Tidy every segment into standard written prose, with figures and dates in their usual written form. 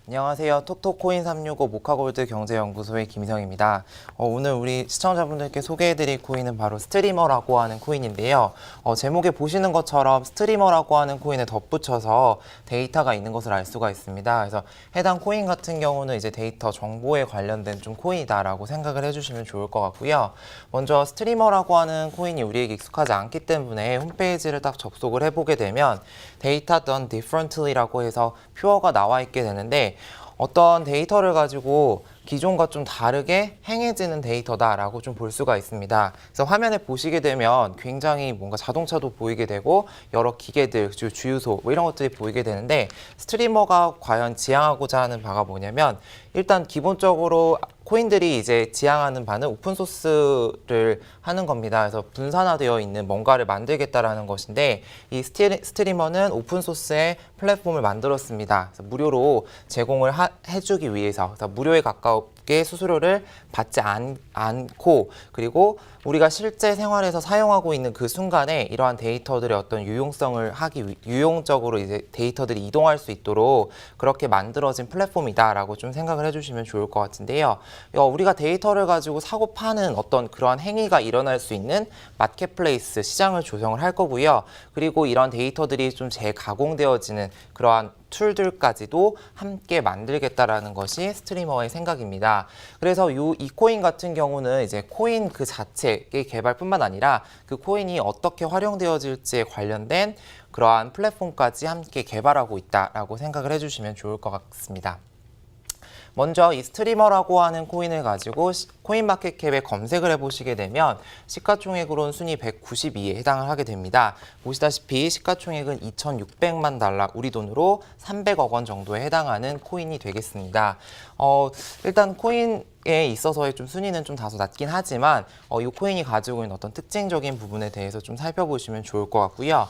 안녕하세요. 톡톡코인 365 모카골드 경제연구소의 김희성입니다. 오늘 우리 시청자분들께 소개해드릴 코인은 바로 스트리머라고 하는 코인인데요. 제목에 보시는 것처럼 스트리머라고 하는 코인에 덧붙여서 데이터가 있는 것을 알 수가 있습니다. 그래서 해당 코인 같은 경우는 이제 데이터 정보에 관련된 좀 코인이다라고 생각을 해주시면 좋을 것 같고요. 먼저 스트리머라고 하는 코인이 우리에게 익숙하지 않기 때문에 홈페이지를 딱 접속을 해보게 되면 데이터 done differently라고 해서 표어가 나와 있게 되는데 어떤 데이터를 가지고 기존과 좀 다르게 행해지는 데이터다라고 좀 볼 수가 있습니다. 그래서 화면에 보시게 되면 굉장히 뭔가 자동차도 보이게 되고 여러 기계들, 주유소 뭐 이런 것들이 보이게 되는데 스트리머가 과연 지향하고자 하는 바가 뭐냐면 일단 기본적으로 코인들이 이제 지향하는 바는 오픈소스를 하는 겁니다. 그래서 분산화되어 있는 뭔가를 만들겠다라는 것인데 이 스트리머는 오픈소스의 플랫폼을 만들었습니다. 그래서 무료로 제공을 해주기 위해서 그래서 무료에 가깝게 수수료를 받지 않고 그리고 우리가 실제 생활에서 사용하고 있는 그 순간에 이러한 데이터들의 어떤 유용적으로 이제 데이터들이 이동할 수 있도록 그렇게 만들어진 플랫폼이다라고 좀 생각을 해주시면 좋을 것 같은데요. 우리가 데이터를 가지고 사고 파는 어떤 그러한 행위가 일어날 수 있는 마켓플레이스 시장을 조성을 할 거고요. 그리고 이런 데이터들이 좀 재가공되어지는 그러한 툴들까지도 함께 만들겠다라는 것이 스트리머의 생각입니다. 그래서 이 코인 같은 경우는 이제 코인 그 자체의 개발뿐만 아니라 그 코인이 어떻게 활용되어질지에 관련된 그러한 플랫폼까지 함께 개발하고 있다라고 생각을 해주시면 좋을 것 같습니다. 먼저 이 스트리머라고 하는 코인을 가지고 코인마켓캡에 검색을 해보시게 되면 시가총액으로는 순위 192에 해당을 하게 됩니다. 보시다시피 시가총액은 2,600만 달러, 우리 돈으로 300억 원 정도에 해당하는 코인이 되겠습니다. 일단 코인에 있어서의 좀 순위는 좀 다소 낮긴 하지만 이 코인이 가지고 있는 어떤 특징적인 부분에 대해서 좀 살펴보시면 좋을 것 같고요.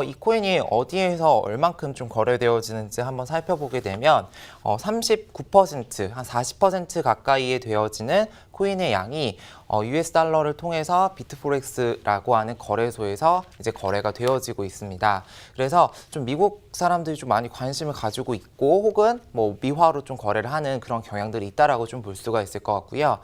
이 코인이 어디에서 얼만큼 좀 거래되어지는지 한번 살펴보게 되면 39%, 한 40% 가까이에 되어지는 코인의 양이 US 달러를 통해서 비트포렉스라고 하는 거래소에서 이제 거래가 되어지고 있습니다. 그래서 좀 미국 사람들이 좀 많이 관심을 가지고 있고 혹은 뭐 미화로 좀 거래를 하는 그런 경향들이 있다라고 좀 볼 수가 있을 것 같고요.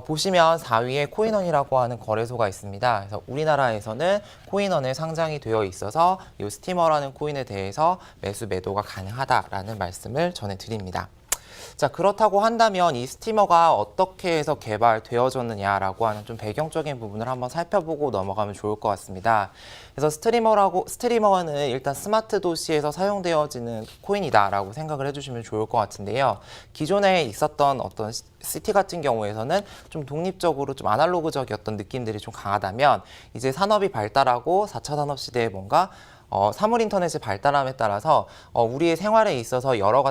보시면 4위에 코인원이라고 하는 거래소가 있습니다. 그래서 우리나라에서는 코인원에 상장이 되어 있어서 이 스티머라는 코인에 대해서 매수 매도가 가능하다라는 말씀을 전해드립니다. 자, 그렇다고 한다면 이 스티머가 어떻게 해서 개발되어졌느냐라고 하는 좀 배경적인 부분을 한번 살펴보고 넘어가면 좋을 것 같습니다. 그래서 스트리머는 일단 스마트 도시에서 사용되어지는 코인이다라고 생각을 해주시면 좋을 것 같은데요. 기존에 있었던 어떤 시티 같은 경우에서는 좀 독립적으로 좀 아날로그적이었던 느낌들이 좀 강하다면 이제 산업이 발달하고 4차 산업 시대에 뭔가 사물 인터넷이 발달함에 따라서 우리의 생활에 있어서 여러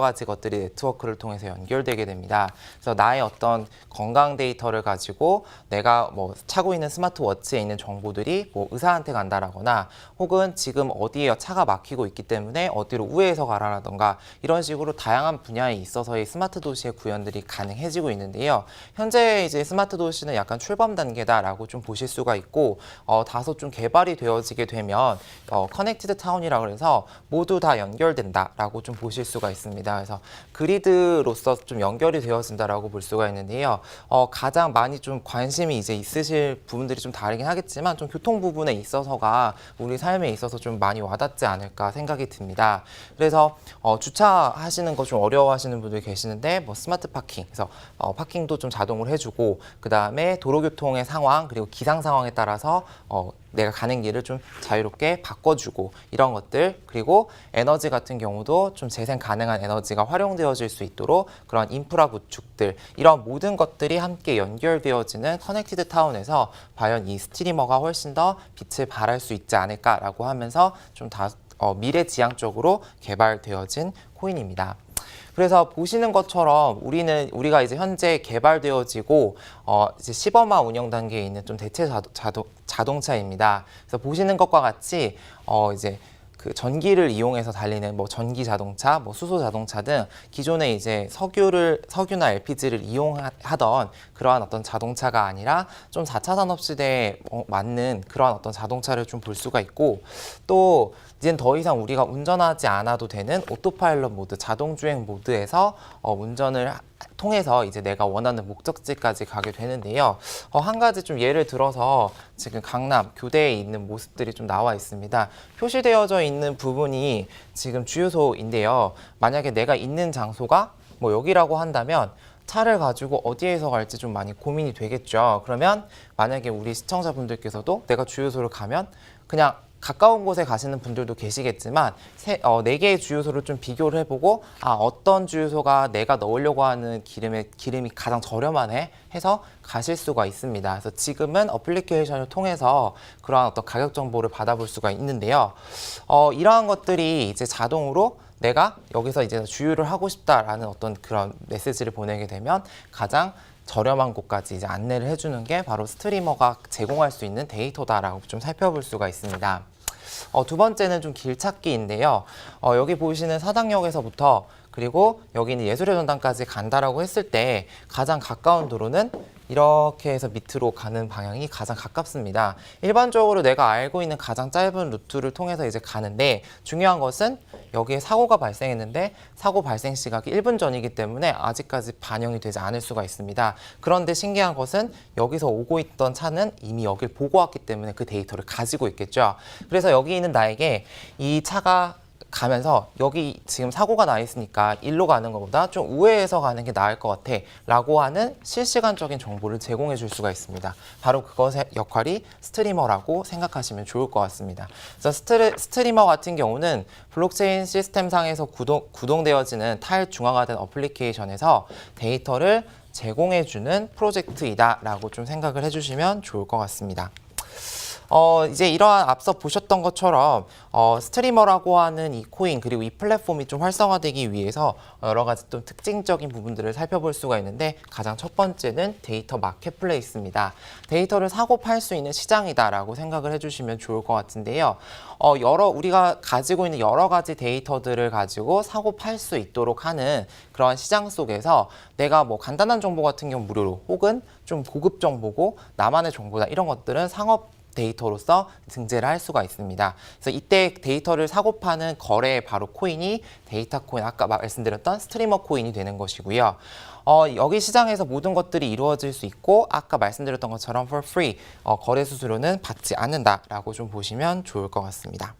가지 것들이 네트워크를 통해서 연결되게 됩니다. 그래서 나의 어떤 건강 데이터를 가지고 내가 뭐 차고 있는 스마트워치에 있는 정보들이 뭐 의사한테 간다라거나 혹은 지금 어디에 차가 막히고 있기 때문에 어디로 우회해서 가라라던가 이런 식으로 다양한 분야에 있어서의 스마트 도시의 구현들이 가능해지고 있는데요. 현재 이제 스마트 도시는 약간 출범 단계다라고 좀 보실 수가 있고 다소 좀 개발이 되어지게 되면 커넥티드 타운이라고 해서 모두 다 연결된다라고 좀 보실 수가 있습니다. 그래서 그리드로서 좀 연결이 되어진다라고 볼 수가 있는데요. 가장 많이 좀 관심이 이제 있으실 부분들이 좀 다르긴 하겠지만 좀 교통 부분에 있어서가 우리 삶에 있어서 좀 많이 와닿지 않을까 생각이 듭니다. 그래서 주차하시는 거 좀 어려워하시는 분들이 계시는데 뭐 스마트 파킹, 그래서 파킹도 좀 자동으로 해주고 그 다음에 도로교통의 상황 그리고 기상 상황에 따라서 내가 가는 길을 좀 자유롭게 바꿔주고 이런 것들 그리고 에너지 같은 경우도 좀 재생 가능한 에너지가 활용되어질 수 있도록 그런 인프라 구축들 이런 모든 것들이 함께 연결되어지는 커넥티드 타운에서 과연 이 스트리머가 훨씬 더 빛을 발할 수 있지 않을까라고 하면서 좀 미래지향적으로 개발되어진 코인입니다. 그래서 보시는 것처럼 우리가 이제 현재 개발되어지고 이제 시범화 운영 단계에 있는 좀 대체 자동차입니다. 그래서 보시는 것과 같이 이제 그 전기를 이용해서 달리는 뭐 전기 자동차, 뭐 수소 자동차 등 기존에 이제 석유나 LPG를 이용하던 그러한 어떤 자동차가 아니라 좀 4차 산업 시대에 맞는 그러한 어떤 자동차를 좀 볼 수가 있고, 또 이젠 더 이상 우리가 운전하지 않아도 되는 오토파일럿 모드, 자동주행 모드에서 운전을 통해서 이제 내가 원하는 목적지까지 가게 되는데요. 한 가지 좀 예를 들어서 지금 강남 교대에 있는 모습들이 좀 나와 있습니다. 표시되어져 있는 부분이 지금 주유소인데요. 만약에 내가 있는 장소가 뭐 여기라고 한다면 차를 가지고 어디에서 갈지 좀 많이 고민이 되겠죠. 그러면 만약에 우리 시청자분들께서도 내가 주유소를 가면 그냥 가까운 곳에 가시는 분들도 계시겠지만 4개의 주유소를 좀 비교를 해보고 어떤 주유소가 내가 넣으려고 하는 기름이 가장 저렴하네 해서 가실 수가 있습니다. 그래서 지금은 어플리케이션을 통해서 그러한 어떤 가격 정보를 받아볼 수가 있는데요. 이러한 것들이 이제 자동으로 내가 여기서 이제 주유를 하고 싶다라는 어떤 그런 메시지를 보내게 되면 가장 저렴한 곳까지 이제 안내를 해주는 게 바로 스트리머가 제공할 수 있는 데이터다라고 좀 살펴볼 수가 있습니다. 두 번째는 좀 길찾기인데요. 여기 보이시는 사당역에서부터 그리고 여기는 예술의 전당까지 간다라고 했을 때 가장 가까운 도로는 이렇게 해서 밑으로 가는 방향이 가장 가깝습니다. 일반적으로 내가 알고 있는 가장 짧은 루트를 통해서 이제 가는데, 중요한 것은 여기에 사고가 발생했는데 사고 발생 시각이 1분 전이기 때문에 아직까지 반영이 되지 않을 수가 있습니다. 그런데 신기한 것은 여기서 오고 있던 차는 이미 여길 보고 왔기 때문에 그 데이터를 가지고 있겠죠. 그래서 여기 있는 나에게 이 차가 가면서 여기 지금 사고가 나 있으니까 일로 가는 것보다 좀 우회해서 가는 게 나을 것 같아 라고 하는 실시간적인 정보를 제공해 줄 수가 있습니다. 바로 그것의 역할이 스트리머라고 생각하시면 좋을 것 같습니다. 그래서 스트리머 같은 경우는 블록체인 시스템상에서 구동되어지는 탈중앙화된 어플리케이션에서 데이터를 제공해 주는 프로젝트이다 라고 좀 생각을 해주시면 좋을 것 같습니다. 이제 이러한 앞서 보셨던 것처럼 스트리머라고 하는 이 코인 그리고 이 플랫폼이 좀 활성화되기 위해서 여러 가지 좀 특징적인 부분들을 살펴볼 수가 있는데, 가장 첫 번째는 데이터 마켓플레이스입니다. 데이터를 사고 팔 수 있는 시장이다라고 생각을 해주시면 좋을 것 같은데요. 우리가 가지고 있는 여러 가지 데이터들을 가지고 사고 팔 수 있도록 하는 그러한 시장 속에서 내가 뭐 간단한 정보 같은 경우 무료로, 혹은 좀 고급 정보고 나만의 정보다, 이런 것들은 상업 데이터로서 등재를 할 수가 있습니다. 그래서 이때 데이터를 사고 파는 거래의 바로 코인이 데이터 코인, 아까 말씀드렸던 스트리머 코인이 되는 것이고요. 여기 시장에서 모든 것들이 이루어질 수 있고, 아까 말씀드렸던 것처럼 for free, 거래 수수료는 받지 않는다라고 좀 보시면 좋을 것 같습니다.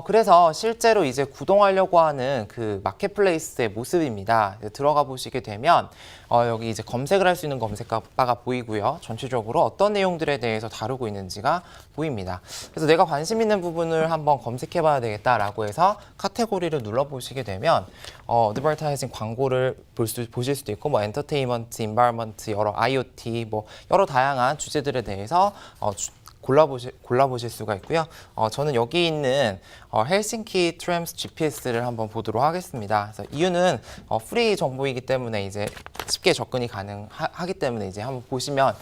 그래서 실제로 이제 구동하려고 하는 그 마켓플레이스의 모습입니다. 들어가 보시게 되면 여기 이제 검색을 할 수 있는 검색바가 보이고요. 전체적으로 어떤 내용들에 대해서 다루고 있는지가 보입니다. 그래서 내가 관심 있는 부분을 한번 검색해 봐야 되겠다라고 해서 카테고리를 눌러보시게 되면 어드버타이징 광고를 보실 수도 있고, 뭐 엔터테인먼트, 인바이런먼트, 여러 IoT, 뭐 여러 다양한 주제들에 대해서 골라보실 수가 있고요. 저는 여기 있는 헬싱키 트램스 GPS를 한번 보도록 하겠습니다. 그래서 이유는 프리 정보이기 때문에 이제 쉽게 접근이 가능하기 때문에 이제 한번 보시면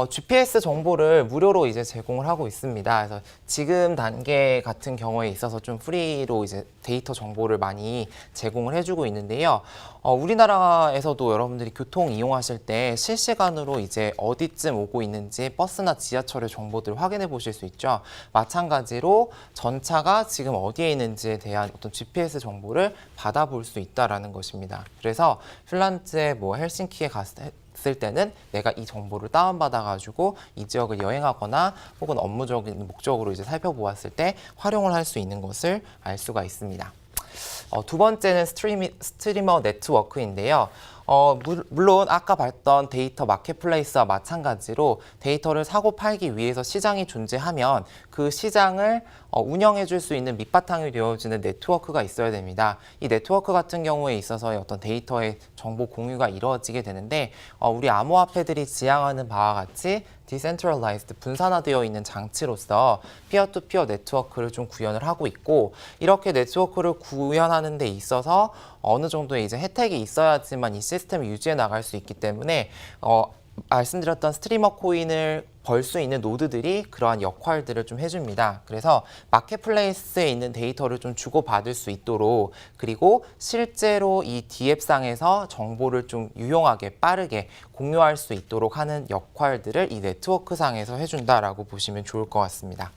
GPS 정보를 무료로 이제 제공을 하고 있습니다. 그래서 지금 단계 같은 경우에 있어서 좀 프리로 이제 데이터 정보를 많이 제공을 해주고 있는데요. 우리나라에서도 여러분들이 교통 이용하실 때 실시간으로 이제 어디쯤 오고 있는지 버스나 지하철의 정보들을 확인해 보실 수 있죠. 마찬가지로 전차가 지금 어디에 있는지에 대한 어떤 GPS 정보를 받아볼 수 있다라는 것입니다. 그래서 핀란드의 뭐 헬싱키에 갔을 때는 내가 이 정보를 다운받아 가지고 이 지역을 여행하거나 혹은 업무적인 목적으로 이제 살펴보았을 때 활용을 할 수 있는 것을 알 수가 있습니다. 두 번째는 스트리머 네트워크인데요. 물론 아까 봤던 데이터 마켓플레이스와 마찬가지로 데이터를 사고 팔기 위해서 시장이 존재하면 그 시장을 운영해 줄 수 있는 밑바탕이 되어주는 네트워크가 있어야 됩니다. 이 네트워크 같은 경우에 있어서 어떤 데이터의 정보 공유가 이루어지게 되는데, 우리 암호화폐들이 지향하는 바와 같이 디센트럴라이즈드, 분산화되어 있는 장치로서 피어-투-피어 네트워크를 좀 구현을 하고 있고, 이렇게 네트워크를 구현하는 데 있어서 어느 정도의 이제 혜택이 있어야지만 이 시스템을 유지해 나갈 수 있기 때문에 말씀드렸던 스트리머 코인을 벌 수 있는 노드들이 그러한 역할들을 좀 해줍니다. 그래서 마켓플레이스에 있는 데이터를 좀 주고받을 수 있도록, 그리고 실제로 이 D앱상에서 정보를 좀 유용하게 빠르게 공유할 수 있도록 하는 역할들을 이 네트워크상에서 해준다라고 보시면 좋을 것 같습니다.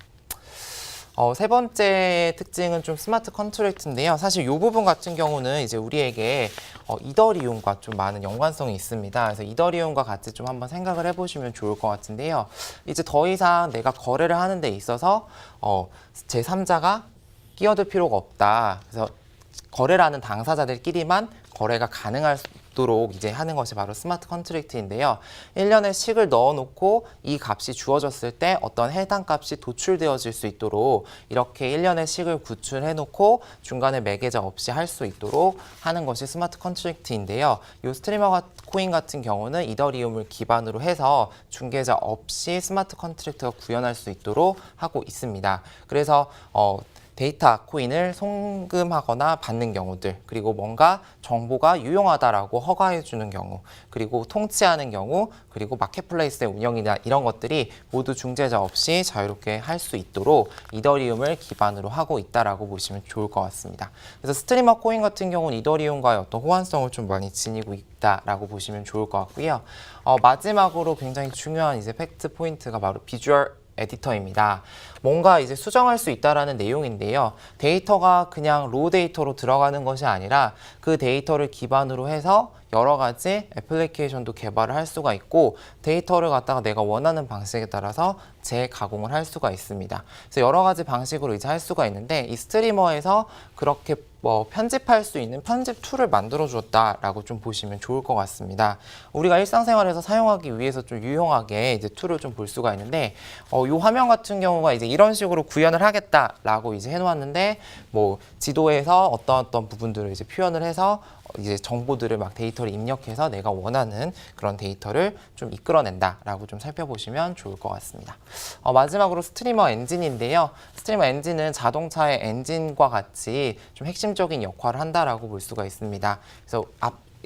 세 번째 특징은 좀 스마트 컨트랙트인데요. 사실 이 부분 같은 경우는 이제 우리에게 이더리움과 좀 많은 연관성이 있습니다. 그래서 이더리움과 같이 좀 한번 생각을 해보시면 좋을 것 같은데요. 이제 더 이상 내가 거래를 하는 데 있어서 제3자가 끼어들 필요가 없다. 그래서 거래를 하는 당사자들끼리만 거래가 가능할 수 있도록 이제 하는 것이 바로 스마트 컨트랙트인데요. 1년에 식을 넣어놓고 이 값이 주어졌을 때 어떤 해당 값이 도출되어질 수 있도록 이렇게 1년의 식을 구출해놓고 중간에 매개자 없이 할 수 있도록 하는 것이 스마트 컨트랙트인데요. 이 스트리머 코인 같은 경우는 이더리움을 기반으로 해서 중개자 없이 스마트 컨트랙트가 구현할 수 있도록 하고 있습니다. 그래서 데이터 코인을 송금하거나 받는 경우들, 그리고 뭔가 정보가 유용하다라고 허가해주는 경우, 그리고 통치하는 경우, 그리고 마켓플레이스의 운영이나 이런 것들이 모두 중재자 없이 자유롭게 할 수 있도록 이더리움을 기반으로 하고 있다라고 보시면 좋을 것 같습니다. 그래서 스트리머 코인 같은 경우는 이더리움과의 어떤 호환성을 좀 많이 지니고 있다라고 보시면 좋을 것 같고요. 마지막으로 굉장히 중요한 이제 팩트 포인트가 바로 비주얼 에디터입니다. 뭔가 이제 수정할 수 있다라는 내용인데요. 데이터가 그냥 로우 데이터로 들어가는 것이 아니라 그 데이터를 기반으로 해서 여러 가지 애플리케이션도 개발을 할 수가 있고 데이터를 갖다가 내가 원하는 방식에 따라서 재가공을 할 수가 있습니다. 그래서 여러 가지 방식으로 이제 할 수가 있는데 이 스트리머에서 그렇게 편집할 수 있는 편집 툴을 만들어 주었다라고 좀 보시면 좋을 것 같습니다. 우리가 일상생활에서 사용하기 위해서 좀 유용하게 이제 툴을 좀 볼 수가 있는데 이 화면 같은 경우가 이제 이런 식으로 구현을 하겠다라고 이제 해놓았는데 뭐 지도에서 어떤 부분들을 이제 표현을 해서 이제 정보들을 막 데이터를 입력해서 내가 원하는 그런 데이터를 좀 이끌어낸다라고 좀 살펴보시면 좋을 것 같습니다. 마지막으로 스트리머 엔진인데요. 스트리머 엔진은 자동차의 엔진과 같이 좀 핵심적인 역할을 한다라고 볼 수가 있습니다. 그래서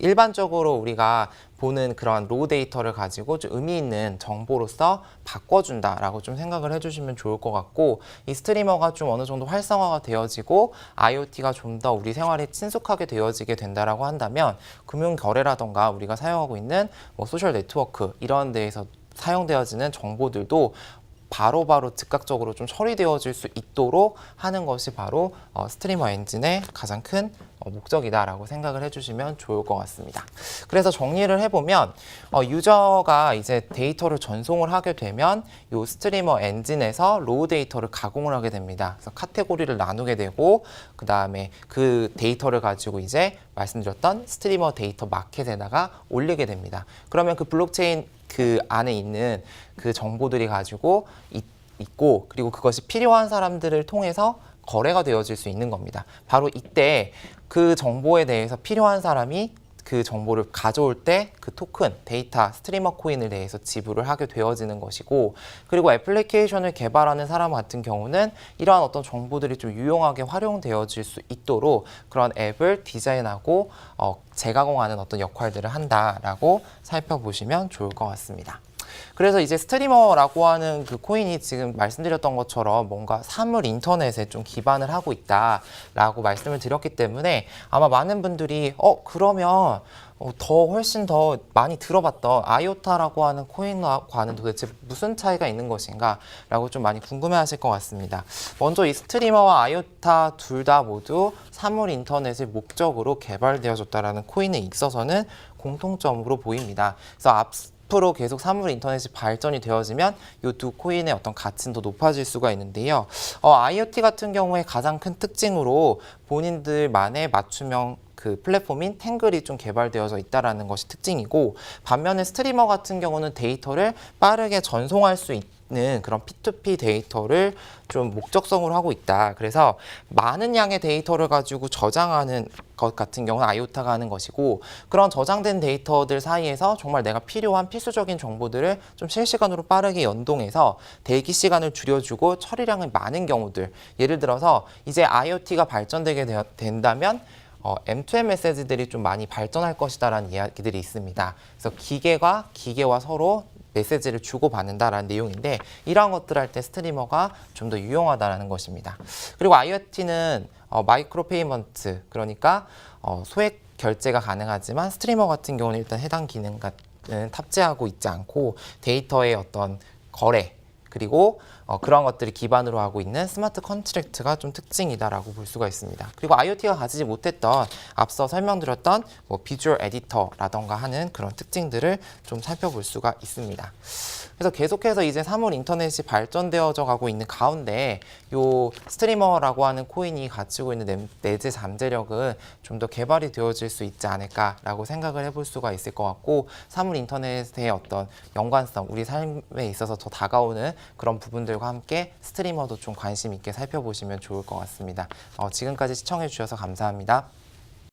일반적으로 우리가 보는 그런 로우 데이터를 가지고 좀 의미 있는 정보로서 바꿔준다라고 좀 생각을 해주시면 좋을 것 같고 이 스트리머가 좀 어느 정도 활성화가 되어지고 IoT가 좀 더 우리 생활에 친숙하게 되어지게 된다라고 한다면 금융 거래라던가 우리가 사용하고 있는 뭐 소셜 네트워크 이런 데에서 사용되어지는 정보들도 바로바로 즉각적으로 좀 처리되어질 수 있도록 하는 것이 바로 스트리머 엔진의 가장 큰 목적이다라고 생각을 해주시면 좋을 것 같습니다. 그래서 정리를 해보면 유저가 이제 데이터를 전송을 하게 되면 이 스트리머 엔진에서 로우 데이터를 가공을 하게 됩니다. 그래서 카테고리를 나누게 되고 그 다음에 그 데이터를 가지고 이제 말씀드렸던 스트리머 데이터 마켓에다가 올리게 됩니다. 그러면 그 블록체인 그 안에 있는 그 정보들이 가지고 있고 그리고 그것이 필요한 사람들을 통해서 거래가 되어질 수 있는 겁니다. 바로 이때 그 정보에 대해서 필요한 사람이 그 정보를 가져올 때 그 토큰, 데이터, 스트리머 코인을 대해서 지불을 하게 되어지는 것이고 그리고 애플리케이션을 개발하는 사람 같은 경우는 이러한 어떤 정보들이 좀 유용하게 활용되어질 수 있도록 그런 앱을 디자인하고 재가공하는 어떤 역할들을 한다라고 살펴보시면 좋을 것 같습니다. 그래서 이제 스트리머라고 하는 그 코인이 지금 말씀드렸던 것처럼 뭔가 사물 인터넷에 좀 기반을 하고 있다라고 말씀을 드렸기 때문에 아마 많은 분들이 그러면 훨씬 더 많이 들어봤던 아이오타라고 하는 코인과는 도대체 무슨 차이가 있는 것인가 라고 좀 많이 궁금해하실 것 같습니다. 먼저 이 스트리머와 아이오타 둘 다 모두 사물 인터넷을 목적으로 개발되어졌다라는 코인에 있어서는 공통점으로 보입니다. 그래서 앞으로 계속 사물 인터넷이 발전이 되어지면 이 두 코인의 어떤 가치는 더 높아질 수가 있는데요. IoT 같은 경우에 가장 큰 특징으로 본인들만의 맞춤형 그 플랫폼인 탱글이 좀 개발되어져 있다는 것이 특징이고 반면에 스트리머 같은 경우는 데이터를 빠르게 전송할 수 있는 그런 P2P 데이터를 좀 목적성으로 하고 있다. 그래서 많은 양의 데이터를 가지고 저장하는 것 같은 경우는 아이오타가 하는 것이고 그런 저장된 데이터들 사이에서 정말 내가 필요한 필수적인 정보들을 좀 실시간으로 빠르게 연동해서 대기 시간을 줄여주고 처리량이 많은 경우들 예를 들어서 이제 IoT가 발전되게 된다면 M2M 메시지들이 좀 많이 발전할 것이다라는 이야기들이 있습니다. 그래서 기계가 기계와 서로 메시지를 주고받는다라는 내용인데 이러한 것들 할 때 스트리머가 좀 더 유용하다라는 것입니다. 그리고 IoT는 마이크로 페이먼트, 그러니까 소액 결제가 가능하지만 스트리머 같은 경우는 일단 해당 기능은 탑재하고 있지 않고 데이터의 어떤 거래 그리고 그런 것들을 기반으로 하고 있는 스마트 컨트랙트가 좀 특징이다라고 볼 수가 있습니다. 그리고 IoT가 가지지 못했던 앞서 설명드렸던 비주얼 에디터라던가 하는 그런 특징들을 좀 살펴볼 수가 있습니다. 그래서 계속해서 이제 사물 인터넷이 발전되어져 가고 있는 가운데 요 스트리머라고 하는 코인이 가지고 있는 내재 잠재력은 좀 더 개발이 되어질 수 있지 않을까라고 생각을 해볼 수가 있을 것 같고 사물 인터넷의 어떤 연관성, 우리 삶에 있어서 더 다가오는 그런 부분들과 함께 스트리머도 좀 관심 있게 살펴보시면 좋을 것 같습니다. 지금까지 시청해 주셔서 감사합니다.